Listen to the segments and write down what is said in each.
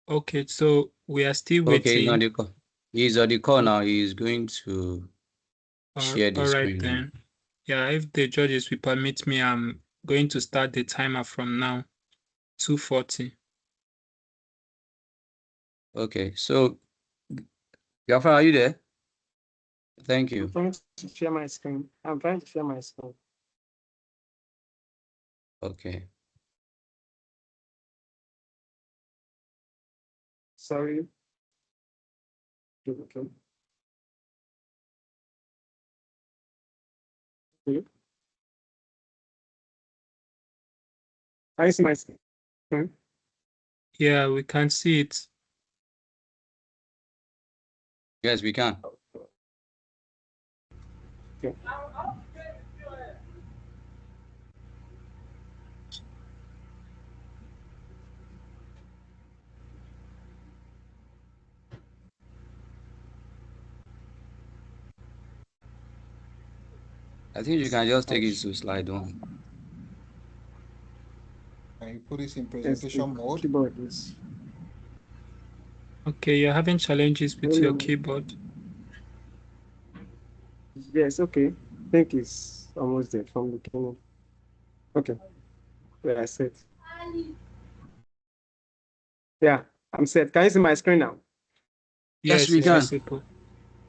Okay, so we are still Okay, he's on waiting. the call. He's on the call Oh, now. He's going to share the all right screen now. then. Yeah, if the judges will permit me, I'm going to start the timer from now, 2:40. Okay, so Gafar, are you there? Thank I'm you. trying to share my screen. I'm trying to share my screen. Okay. Sorry. Okay. Okay. Can you see my screen? Yeah, we can see it. Yes, we can. Okay. I think you can just take it to slide one. Can you put this in Yes, the presentation mode? keyboard is. Okay, you're having challenges with your keyboard. Yes, okay. I think it's almost there from the beginning. Okay. Where I set. Yeah, I'm set. Can you see my screen now? Yes, Yes, we it's can. visible.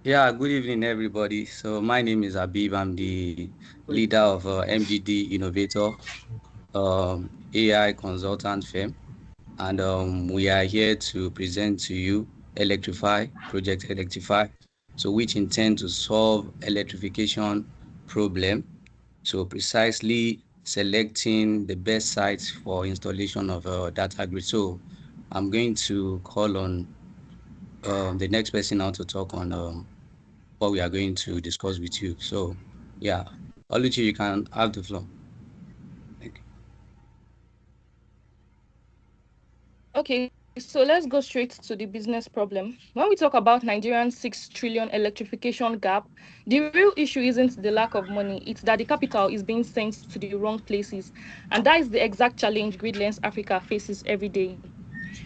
Yeah, good evening, everybody. So my name is Habib. I'm the leader of MGD-Innovator, AI consultant firm. And we are here to present to you Project Electrify, so which intend to solve electrification problem. So precisely selecting the best sites for installation of data grid. So I'm going to call on the next person now to talk on what we are going to discuss with you. So yeah, Oluchi, you can have the floor. Thank you. Okay, so let's go straight to the business problem. When we talk about Nigeria's 6 trillion electrification gap, the real issue isn't the lack of money, it's that the capital is being sent to the wrong places. And that is the exact challenge Gridlands Africa faces every day.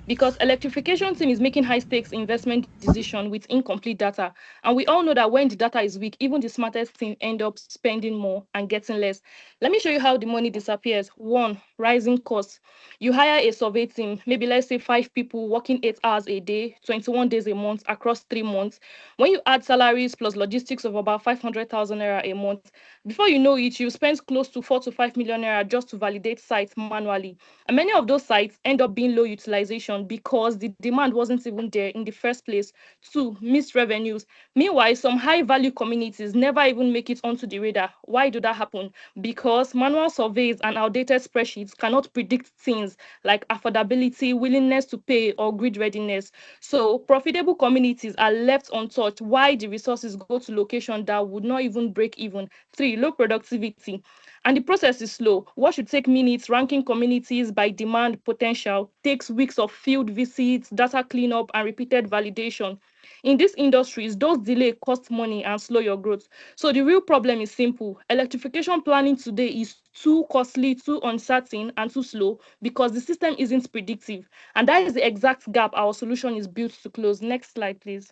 Because electrification team is making high stakes investment decision with incomplete data, and we all know that when the data is weak, even the smartest team end up spending more and getting less. Let me show you how the money disappears. One, rising costs. You hire a survey team, maybe let's say 5 people working 8 hours a day, 21 days a month across 3 months. When you add salaries plus logistics of about 500,000 naira a month, before you know it, you spend close to 4 to 5 million naira just to validate sites manually. And many of those sites end up being low utilization because the demand wasn't even there in the first place. Two, missed revenues. Meanwhile, some high value communities never even make it onto the radar. Why do that happen? Because manual surveys and outdated spreadsheets cannot predict things like affordability, willingness to pay, or grid readiness. So profitable communities are left untouched. Why the resources go to location that would not even break even. Three, low productivity. And the process is slow. What should take minutes, ranking communities by demand potential, takes weeks of field visits, data cleanup, and repeated validation. In these industries, those delays cost money and slow your growth. So the real problem is simple. Electrification planning today is too costly, too uncertain, and too slow because the system isn't predictive. And that is the exact gap our solution is built to close. Next slide, please.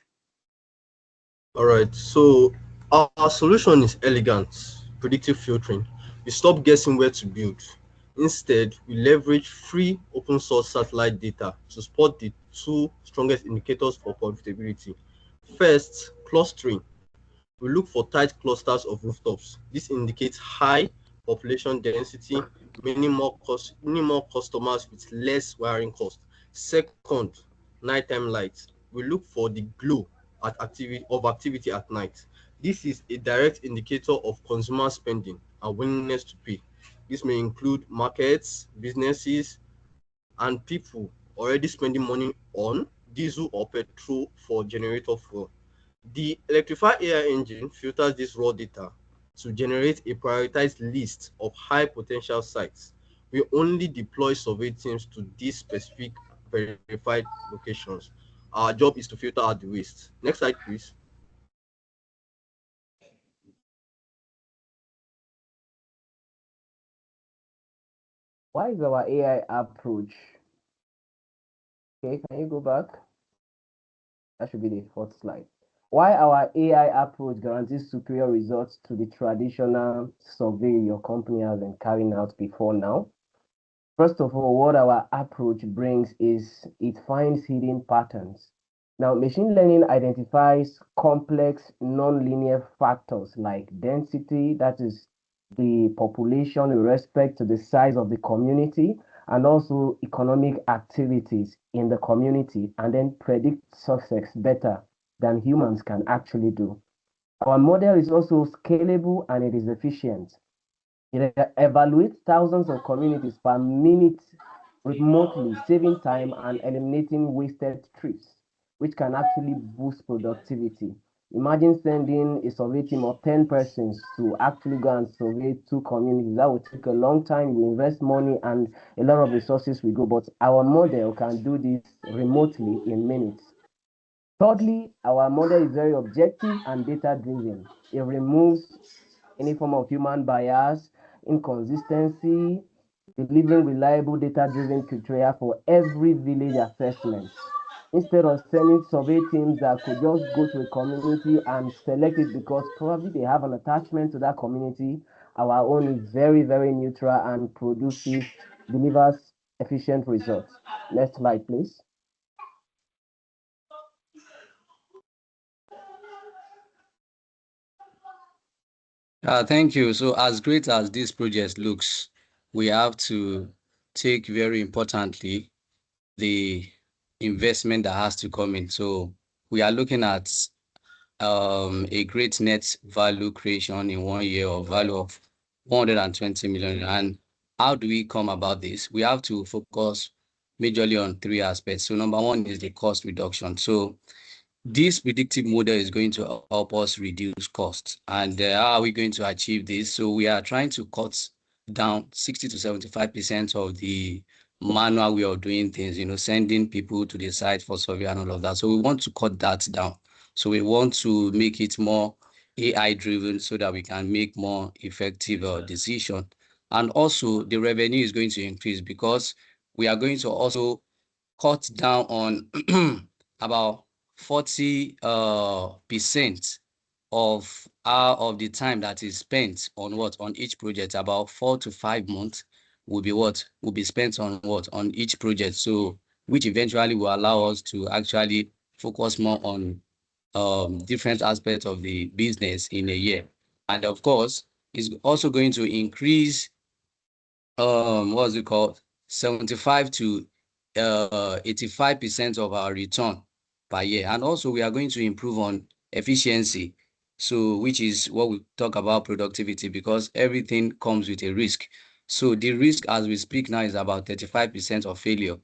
All right, so our solution is elegant, predictive filtering. We stop guessing where to build. Instead, we leverage free open source satellite data to spot the two strongest indicators for profitability. First, clustering. We look for tight clusters of rooftops. This indicates high population density, many more customers with less wiring cost. Second, nighttime lights. We look for the glow activity at night. This is a direct indicator of consumer spending and willingness to pay. This may include markets, businesses, and people already spending money on diesel or petrol for generator fuel. The Electrify AI engine filters this raw data to generate a prioritized list of high potential sites. We only deploy survey teams to these specific verified locations. Our job is to filter out the waste. Next slide, please. Why is our AI approach Okay, can you go back? That should be the fourth slide. Why our AI approach guarantees superior results to the traditional survey your company has been carrying out before now. First of all, what our approach brings is it finds hidden patterns. Now, machine learning identifies complex nonlinear factors like density, that is the population with respect to the size of the community, and also economic activities in the community, and then predict success better than humans can actually do. Our model is also scalable and it is efficient. It evaluates thousands of communities per minute remotely, saving time and eliminating wasted trips, which can actually boost productivity. Imagine sending a survey team of 10 persons to actually go and survey two communities. That would take a long time. We invest money and a lot of resources will go, but our model can do this remotely in minutes. Thirdly, our model is very objective and data-driven. It removes any form of human bias, inconsistency, delivering reliable data-driven criteria for every village assessment. Instead of sending survey teams that could just go to a community and select it because probably they have an attachment to that community, our own is very, very neutral and delivers efficient results. Next slide, please. Thank you. So as great as this project looks, we have to take very importantly the investment that has to come in. So we are looking at a great net value creation in 1 year of value of 120 million. And how do we come about this? We have to focus majorly on three aspects. So number one is the cost reduction. So this predictive model is going to help us reduce costs. And how are we going to achieve this? So we are trying to cut down 60 to 75% of the manual way of doing things, sending people to the site for survey and all of that. So we want to cut that down. So we want to make it more AI driven so that we can make more effective decision. And also the revenue is going to increase because we are going to also cut down on about 40% of the time that is spent on each project. About 4 to 5 months will be spent on each project. So which eventually will allow us to actually focus more on different aspects of the business in a year. And of course, it's also going to increase what's it called 75 to 85% of our return per year. And also we are going to improve on efficiency, so which is what we talk about productivity, because everything comes with a risk. So the risk as we speak now is about 35% of failure.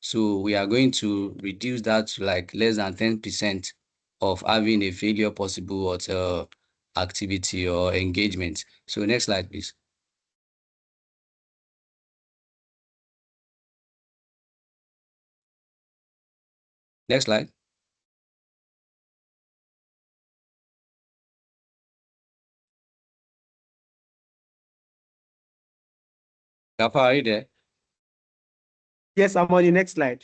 So we are going to reduce that to like less than 10% of having a failure possible at activity or engagement. So next slide, please. Next slide. Gafar, are you there? Yes, I'm on the next slide.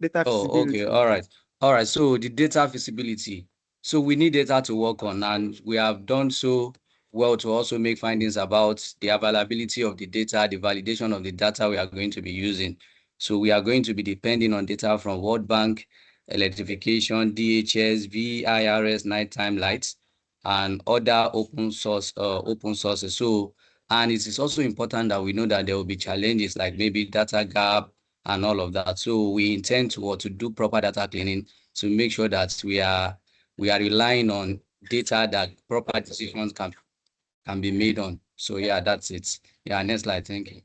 Data Oh, feasibility. okay. All right. All right. So the data feasibility. So we need data to work on, and we have done so well to also make findings about the availability of the data, the validation of the data we are going to be using. So we are going to be depending on data from World Bank, electrification, DHS, VIRS, nighttime lights, and other open sources. So, and it is also important that we know that there will be challenges like maybe data gap and all of that. So we intend to do proper data cleaning to make sure that we are relying on data that proper decisions can be made on. So yeah, that's it. Yeah, next slide. Thank you.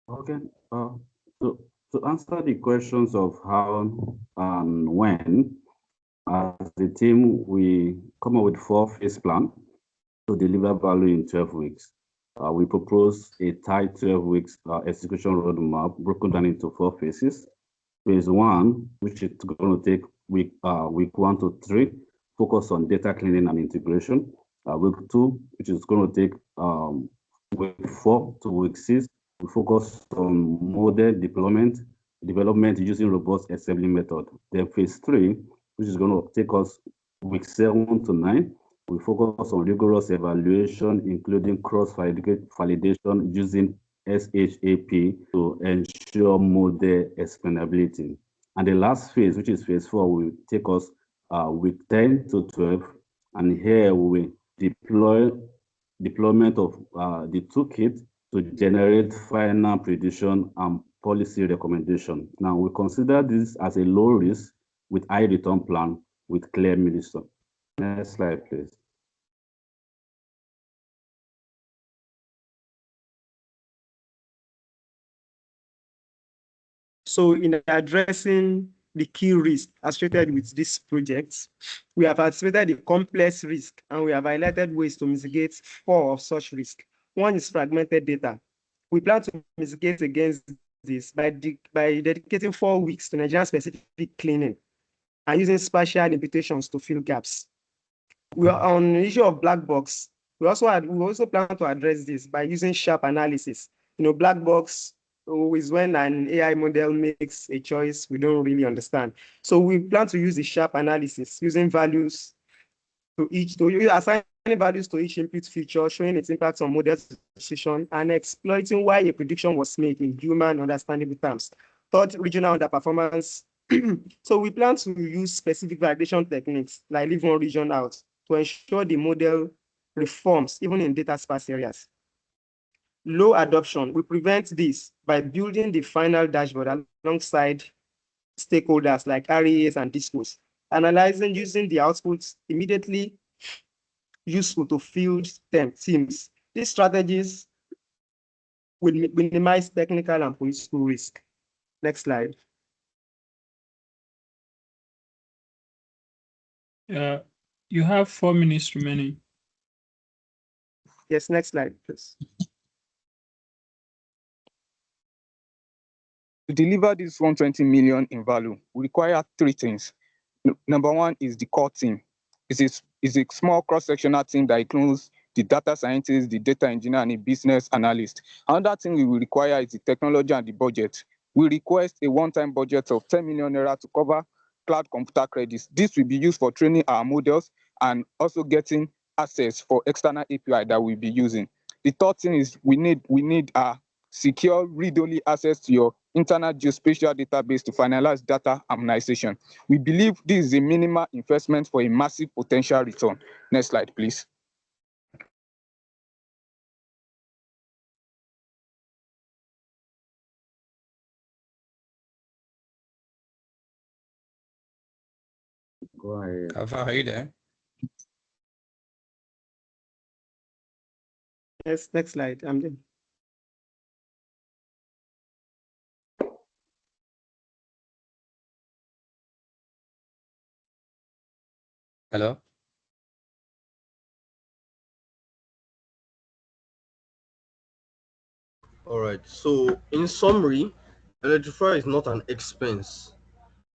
Okay. So to answer the questions of how and when, as a team, we come up with 4-phase plan to deliver value in 12 weeks. We propose a tight 12 weeks execution roadmap broken down into 4 phases. Phase 1, which is going to take week 1 to 3, focus on data cleaning and integration. Week 2, which is going to take week 4 to week 6, we focus on model development using robust assembly method. Then phase 3, which is going to take us week 7 to 9, we focus on rigorous evaluation, including cross-validation using SHAP to ensure model explainability. And the last phase, which is phase 4, will take us week 10 to 12, and here we deployment of the toolkit to generate final prediction and policy recommendation. Now, we consider this as a low risk with high return plan with clear milestone. Next slide, please. So in addressing the key risks associated with these projects, we have anticipated the complex risk, and we have highlighted ways to mitigate 4 of such risks. One is fragmented data. We plan to mitigate against this by dedicating 4 weeks to Nigerian-specific cleaning and using spatial imputations to fill gaps. We are on the issue of black box. We also plan to address this by using sharp analysis. Black box is when an AI model makes a choice we don't really understand. So we plan to use the sharp analysis using values assigning values to each input feature, showing its impact on model decision, and exploiting why a prediction was made in human understandable terms. Third, regional underperformance. So we plan to use specific validation techniques, like leave one region out, to ensure the model reforms even in data sparse areas. Low adoption, we prevent this by building the final dashboard alongside stakeholders like REAs and DISCOs, analyzing using the outputs immediately useful to field teams. These strategies will minimize technical and political risk. Next slide. You have 4 minutes remaining. Yes, next slide, please. To deliver this 120 million in value, we require 3 things. Number 1 is the core team. It's a small cross-sectional team that includes the data scientist, the data engineer, and a business analyst. Another thing we will require is the technology and the budget. We request a one-time budget of 10 million naira to cover cloud computer credits. This will be used for training our models and also getting access for external API that we'll be using. The third thing is we need a secure read-only access to your internal geospatial database to finalize data harmonization. We believe this is a minimal investment for a massive potential return. Next slide, please. Go ahead. Alpha, are you there? Yes, next slide. I'm there. Hello? All right. So, in summary, Electrify is not an expense.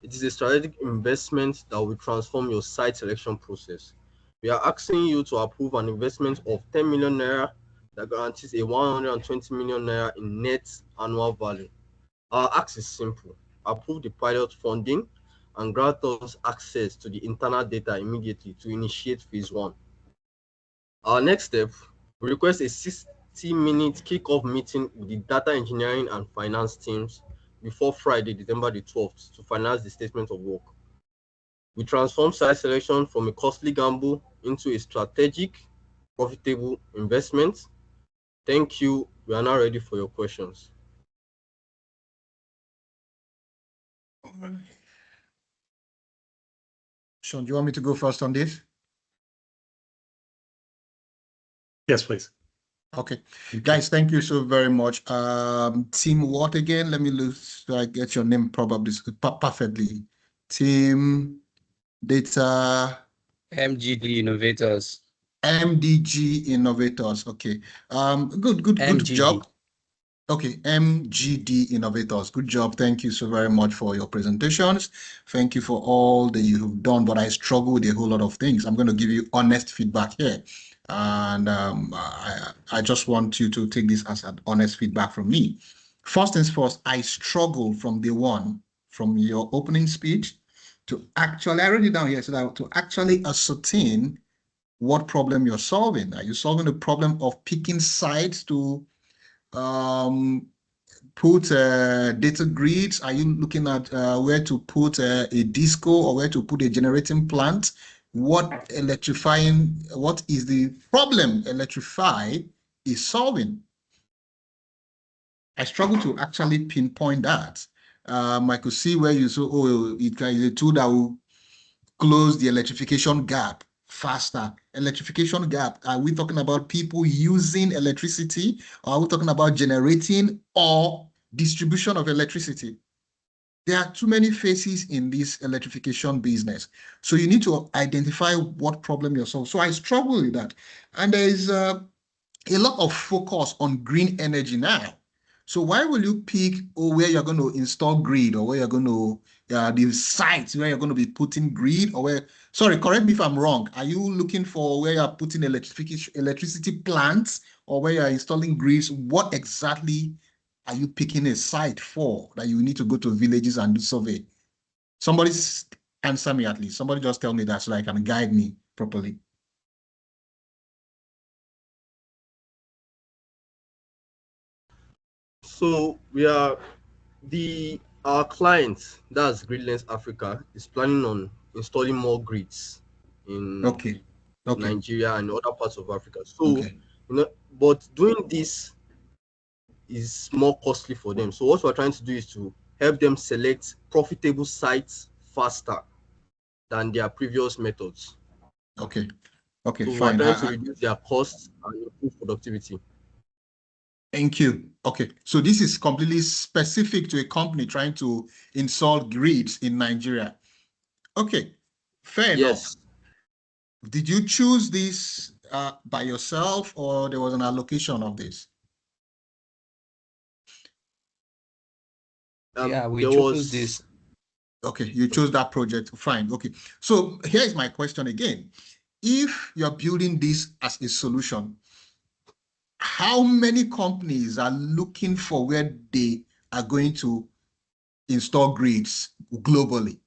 It is a strategic investment that will transform your site selection process. We are asking you to approve an investment of 10 million naira that guarantees a 120 million naira in net annual value. Our ask is simple: approve the pilot funding and grant us access to the internal data immediately to initiate phase 1. Our next step, we request a 60-minute kickoff meeting with the data engineering and finance teams before Friday, December the 12th, to finalize the statement of work. We transform site selection from a costly gamble into a strategic, profitable investment. Thank you. We are now ready for your questions. Sean, do you want me to go first on this? Yes, please. Okay. Guys, thank you so very much. Team what again? Let me look so I get your name probably perfectly. Team Data MGD-Innovators. MDG Innovators. Okay. Good MGD. job. Okay, MGD Innovators. Good job. Thank you so very much for your presentations. Thank you for all that you have done, but I struggle with a whole lot of things. I'm going to give you honest feedback here. And I just want you to take this as an honest feedback from me. First things first, I struggle from day one, from your opening speech to actually, I wrote it down here, so that to actually ascertain what problem you're solving. Are you solving the problem of picking sites to put data grids? Are you looking at where to put a disco or where to put a generating plant? What is the problem Electrify is solving? I struggle to actually pinpoint that. I could see where you saw, oh, it is a tool that will close the electrification gap faster. Electrification gap, are we talking about people using electricity, or are we talking about generating or distribution of electricity? There are too many faces in this electrification business. So you need to identify what problem you're solving. So I struggle with that. And there is a lot of focus on green energy now. So why will you pick where you're going to install grid, or where you're going to the sites where you're going to be putting grid, or where, sorry, correct me if I'm wrong. Are you looking for where you're putting electricity plants, or where you're installing grids? What exactly are you picking a site for that you need to go to villages and do survey? Somebody answer me at least. Somebody just tell me that so I can guide me properly. So our client, that's Gridlands Africa, is planning on installing more grids in Okay. Nigeria and other parts of Africa. So, but doing this is more costly for them. So what we're trying to do is to help them select profitable sites faster than their previous methods. Okay, So fine. we're trying to reduce their costs and improve productivity. Thank you. Okay, so this is completely specific to a company trying to install grids in Nigeria. Okay, fair enough. Did you choose this by yourself, or there was an allocation of this? Yeah, we chose this. Okay, you chose that project. Fine. Okay, so here is my question again. If you're building this as a solution, how many companies are looking for where they are going to install grids globally?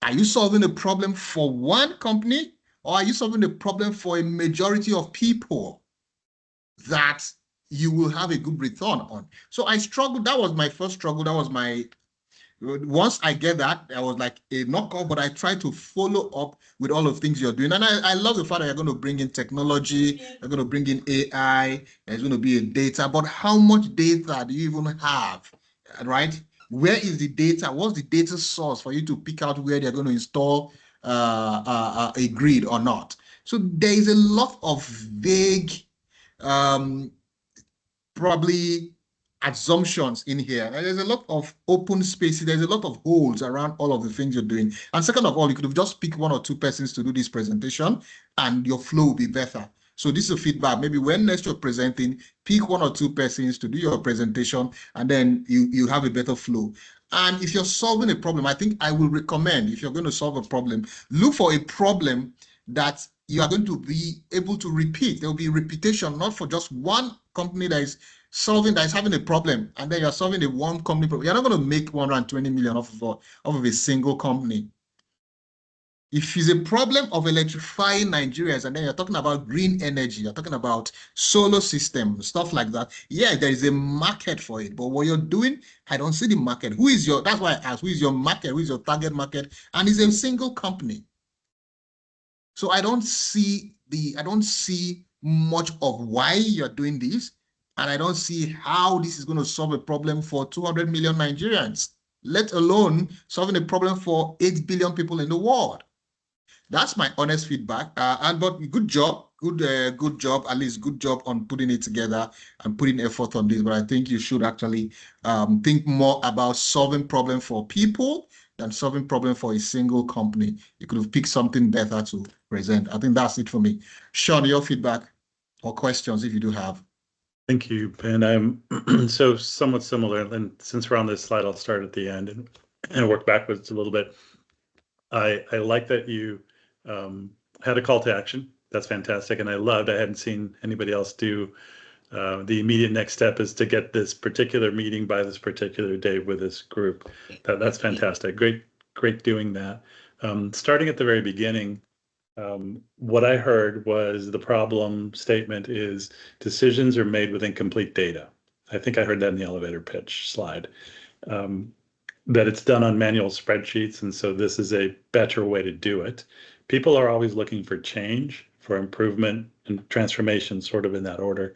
Are you solving a problem for one company, or are you solving a problem for a majority of people that you will have a good return on? So I struggled. That was my first struggle. That was my, once I get that, I was like a knockoff, but I try to follow up with all of the things you're doing. And I love the fact that you're going to bring in technology, you're going to bring in AI, there's going to be a data, but how much data do you even have, right? Where is the data? What's the data source for you to pick out where they're going to install a grid or not? So there is a lot of vague, probably assumptions in here. And there's a lot of open spaces. There's a lot of holes around all of the things you're doing. And second of all, you could have just picked one or two persons to do this presentation and your flow will be better. So this is a feedback. Maybe when next you're presenting, pick one or two persons to do your presentation, and then you have a better flow. And if you're solving a problem, I think I will recommend, if you're going to solve a problem, look for a problem that you are going to be able to repeat. There will be repetition, not for just one company that is solving, that is having a problem, and then you're solving a one company problem. You're not going to make 120 million off of a single company. If it's a problem of electrifying Nigerians, and then you're talking about green energy, you're talking about solar systems, stuff like that, yeah, there is a market for it. But what you're doing, I don't see the market. That's why I asked, who is your market? Who is your target market? And it's a single company. So I don't see much of why you're doing this, and I don't see how this is going to solve a problem for 200 million Nigerians, let alone solving a problem for 8 billion people in the world. That's my honest feedback. But good job, good job, at least good job on putting it together and putting effort on this. But I think you should actually think more about solving problem for people than solving problem for a single company. You could have picked something better to present. I think that's it for me. Sean, your feedback or questions if you do have. Thank you. And I'm so somewhat similar. And since we're on this slide, I'll start at the end and work backwards a little bit. I like that you had a call to action. That's fantastic. And I hadn't seen anybody else do the immediate next step is to get this particular meeting by this particular day with this group. That's fantastic. Great doing that. Starting at the very beginning, what I heard was the problem statement is decisions are made with incomplete data. I think I heard that in the elevator pitch slide. That it's done on manual spreadsheets, and so this is a better way to do it. People are always looking for change, for improvement and transformation, sort of in that order.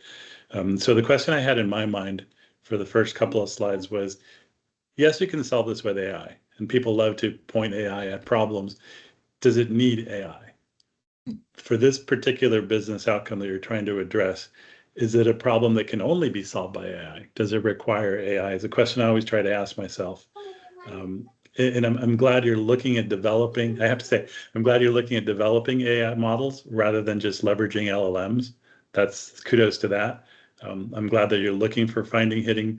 So the question I had in my mind for the first couple of slides was, yes, you can solve this with AI, and people love to point AI at problems. Does it need AI? For this particular business outcome that you're trying to address, is it a problem that can only be solved by AI? Does it require AI? Is a question I always try to ask myself. And I'm glad you're looking at developing, I have to say, I'm glad you're looking at developing AI models rather than just leveraging LLMs. That's kudos to that. I'm glad that you're looking for finding hidden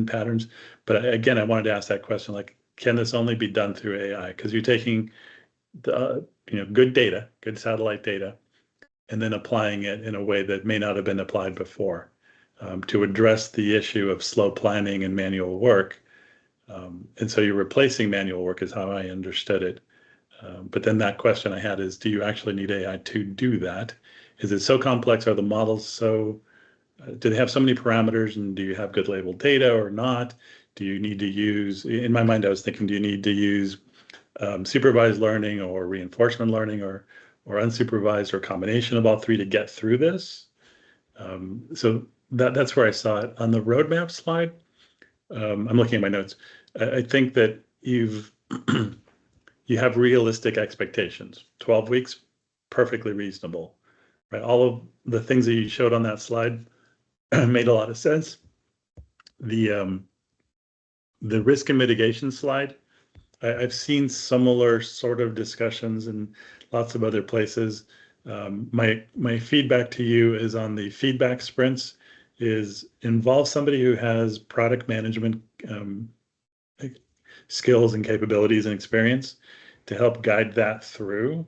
patterns. But again, I wanted to ask that question, like, can this only be done through AI? Because you're taking the, good data, good satellite data, and then applying it in a way that may not have been applied before to address the issue of slow planning and manual work. And so you're replacing manual work is how I understood it. But then that question I had is, do you actually need AI to do that? Is it so complex? Are the models so, do they have so many parameters, and do you have good labeled data or not? Do you need to use, in my mind, I was thinking, do you need to use supervised learning or reinforcement learning or unsupervised or a combination of all three to get through this? So that's where I saw it. On the roadmap slide, I'm looking at my notes. I think that you have realistic expectations. 12 weeks, perfectly reasonable, right? All of the things that you showed on that slide made a lot of sense. The risk and mitigation slide, I've seen similar sort of discussions in lots of other places. My feedback to you is on the feedback sprints is involve somebody who has product management skills and capabilities and experience to help guide that through,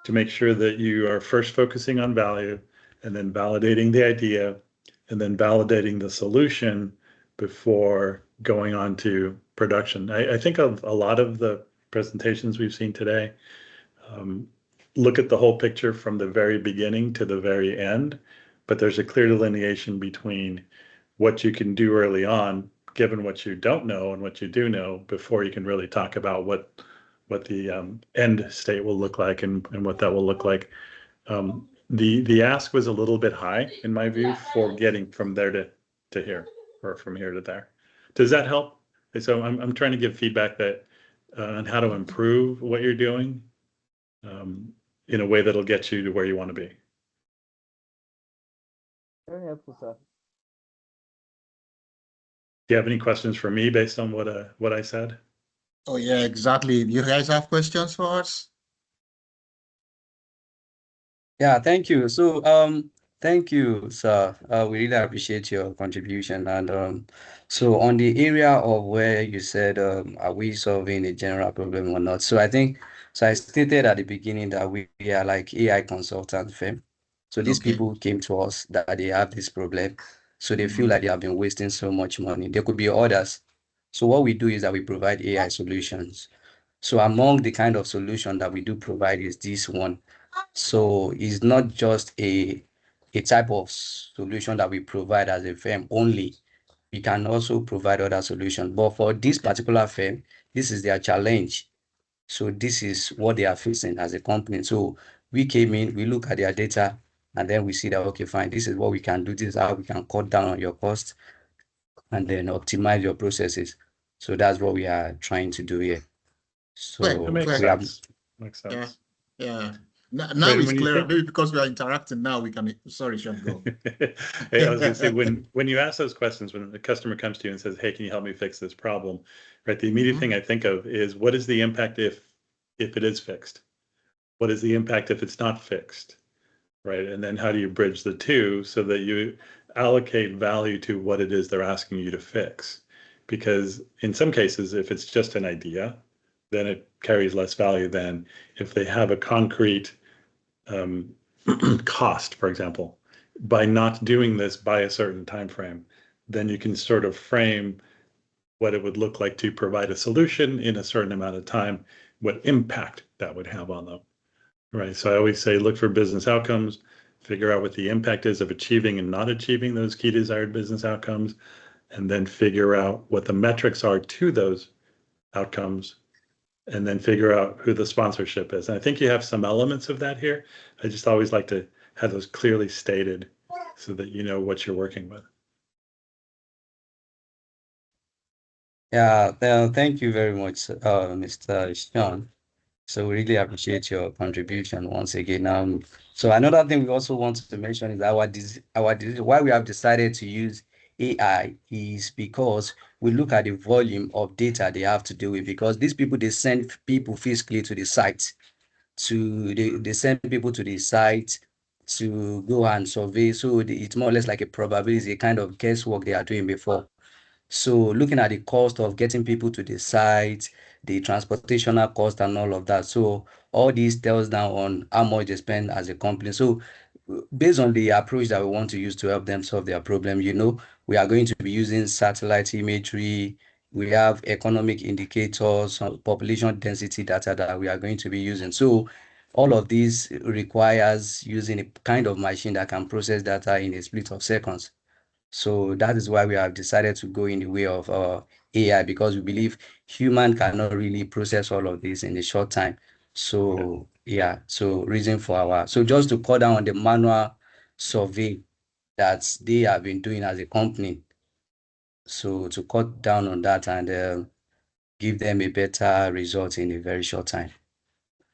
to make sure that you are first focusing on value and then validating the idea and then validating the solution before going on to production. I think of a lot of the presentations we've seen today, look at the whole picture from the very beginning to the very end, but there's a clear delineation between what you can do early on, given what you don't know and what you do know, before you can really talk about what the end state will look like and what that will look like. The ask was a little bit high in my view for getting from there to here, or from here to there. Does that help? So I'm trying to give feedback that on how to improve what you're doing in a way that'll get you to where you want to be. Very helpful, sir. Do you have any questions for me based on what I said? Oh yeah, exactly. You guys have questions for us? Yeah, thank you. So, thank you, sir. We really appreciate your contribution. And so on the area of where you said, are we solving a general problem or not? So I stated at the beginning that we are like AI consultant firm. So these Okay. people came to us that they have this problem. So they feel like they have been wasting so much money. There could be others. So what we do is that we provide AI solutions. So among the kind of solution that we do provide is this one. So it's not just a type of solution that we provide as a firm only. We can also provide other solutions. But for this particular firm, this is their challenge. So this is what they are facing as a company. So we came in, we look at their data, and then we see that, okay, fine, this is what we can do. This is how we can cut down on your costs and then optimize your processes. So that's what we are trying to do here. So That makes sense. Makes sense. Yeah. Now Right, it's clear. Maybe because we are interacting now, we can. Sorry, Sean, go. I was going to say, when you ask those questions, when the customer comes to you and says, "Hey, can you help me fix this problem?" Right, the immediate thing I think of is, what is the impact if it is fixed? What is the impact if it's not fixed? Right, and then how do you bridge the two so that you allocate value to what it is they're asking you to fix. Because in some cases, if it's just an idea, then it carries less value than if they have a concrete cost, for example. By not doing this by a certain time frame, then you can sort of frame what it would look like to provide a solution in a certain amount of time, what impact that would have on them, right? So I always say, look for business outcomes, figure out what the impact is of achieving and not achieving those key desired business outcomes, and then figure out what the metrics are to those outcomes, and then figure out who the sponsorship is. And I think you have some elements of that here. I just always like to have those clearly stated so that you know what you're working with. Yeah, thank you very much, Mr. Sean. So we really appreciate your contribution once again. So another thing we also want to mention is why we have decided to use AI is because we look at the volume of data they have to deal with, because these people, they send people physically to the site they send people to the site to go and survey. So it's more or less like a probability, a kind of guesswork they are doing before. So looking at the cost of getting people to the site, the transportational cost and all of that. So all these tells down on how much they spend as a company. So based on the approach that we want to use to help them solve their problem, we are going to be using satellite imagery. We have economic indicators, population density data that we are going to be using. So all of these requires using a kind of machine that can process data in a split of seconds. So that is why we have decided to go in the way of AI, because we believe human cannot really process all of this in a short time. So yeah, so reason for so just to cut down on the manual survey that they have been doing as a company. So to cut down on that and give them a better result in a very short time.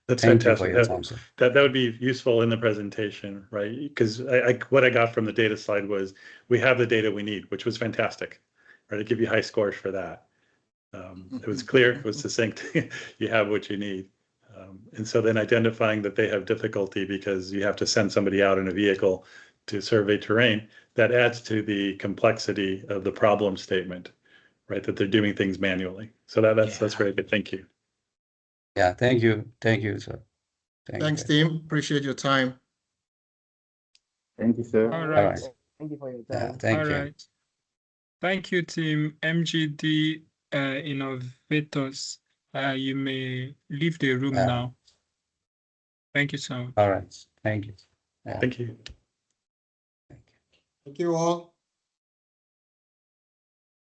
That's Thank you for fantastic. your time, sir. That would be useful in the presentation, right? Because what I got from the data slide was we have the data we need, which was fantastic, right? I give you high scores for that. It was clear, it was succinct. You have what you need. And so then identifying that they have difficulty because you have to send somebody out in a vehicle to survey terrain, that adds to the complexity of the problem statement, right? That they're doing things manually. So that's very good. Thank you. Yeah, thank you. Thank you, sir. Thanks, team. Appreciate your time. Thank you, sir. All All right. right. Thank you for your Yeah, time. thank All you. right. Thank you, team MGD Innovators. You may leave the room Yeah. now. Thank you so much. All right. Thank you. Yeah. Thank you. Thank you all.